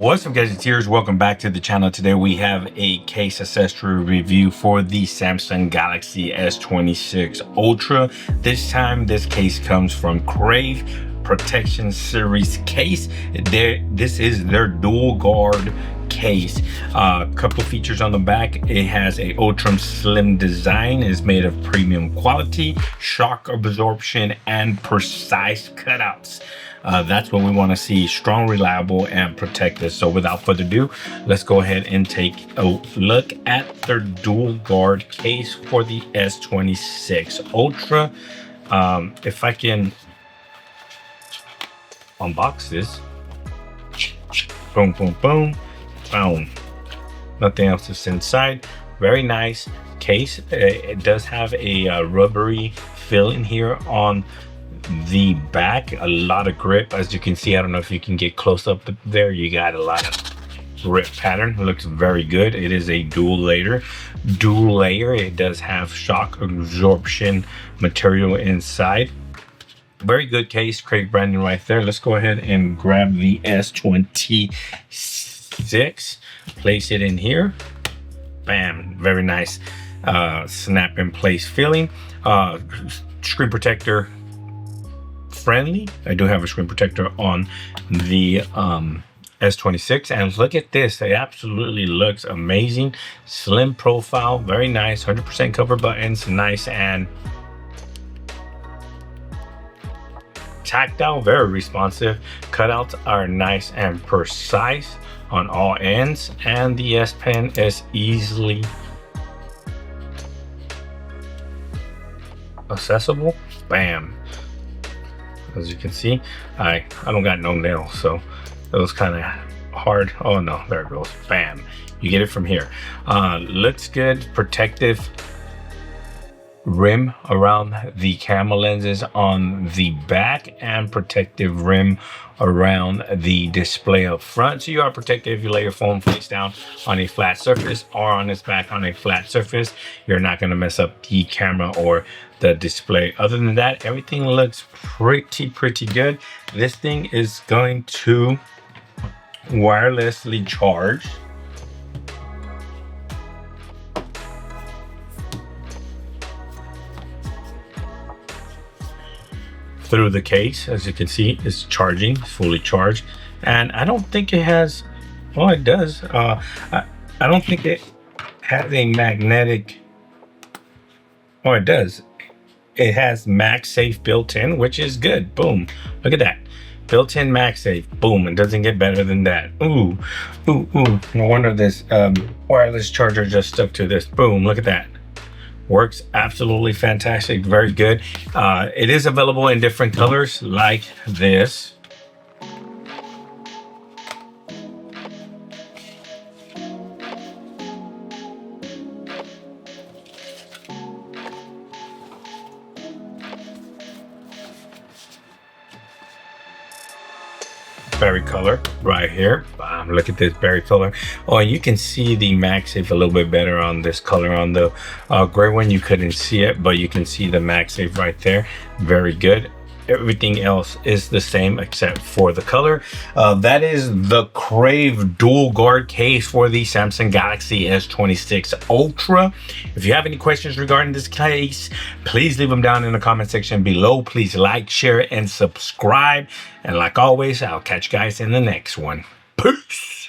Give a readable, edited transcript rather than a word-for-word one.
What's up, Gadgeteers? Welcome back to the channel. Today we have a case accessory review for the Samsung Galaxy S26 Ultra. This time this case comes from Crave Protection Series case. This is their dual guard case. Couple features on the back. It has a ultra slim design, is made of premium quality, shock absorption, and precise cutouts. That's what we want to see: strong, reliable, and protected. So without further ado, let's go ahead and take a look at their dual guard case for the S26 Ultra. If I can unbox this, boom, boom, boom, boom. Nothing else is inside. Very nice case. It does have a rubbery feeling here on the back, a lot of grip, as you can see. I don't know if you can get close up there. You got a lot of grip pattern. It looks very good. It is a dual layer. It does have shock absorption material inside. Very good case. Crave branding right there. Let's go ahead and grab the S26, place it in here. Bam. Very nice snap in place feeling. Screen protector friendly. I do have a screen protector on the S26, and look at this. It absolutely looks amazing. Slim profile, very nice. 100% cover buttons, nice and tactile, very responsive. Cutouts are nice and precise on all ends, and the S Pen is easily accessible. Bam. As you can see, I don't got no nail, so it was kind of hard. Oh no, there it goes. Bam. You get it from here. Looks good. Protective rim around the camera lenses on the back, and protective rim around the display up front. So you are protected if you lay your phone face down on a flat surface or on its back on a flat surface. You're not going to mess up the camera or the display. Other than that, everything looks pretty good. This thing is going to wirelessly charge through the case. As you can see, it's charging, fully charged. And I don't think it has, well, it does. I don't think it has a magnetic, oh, it does. It has MagSafe built in, which is good. Boom. Look at that. Built-in MagSafe. Boom. It doesn't get better than that. Ooh. No wonder this wireless charger just stuck to this. Boom. Look at that. Works absolutely fantastic. Very good. It is available in different colors like this. Berry color right here. Look at this berry color. Oh, and you can see the MagSafe a little bit better on this color. On the gray one, you couldn't see it, but you can see the MagSafe right there. Very good. Everything else is the same except for the color. That is the Crave dual guard case for the Samsung Galaxy S26 Ultra. If you have any questions regarding this case, please leave them down in the comment section below. Please like, share, and subscribe. And like always, I'll catch you guys in the next one. Peace.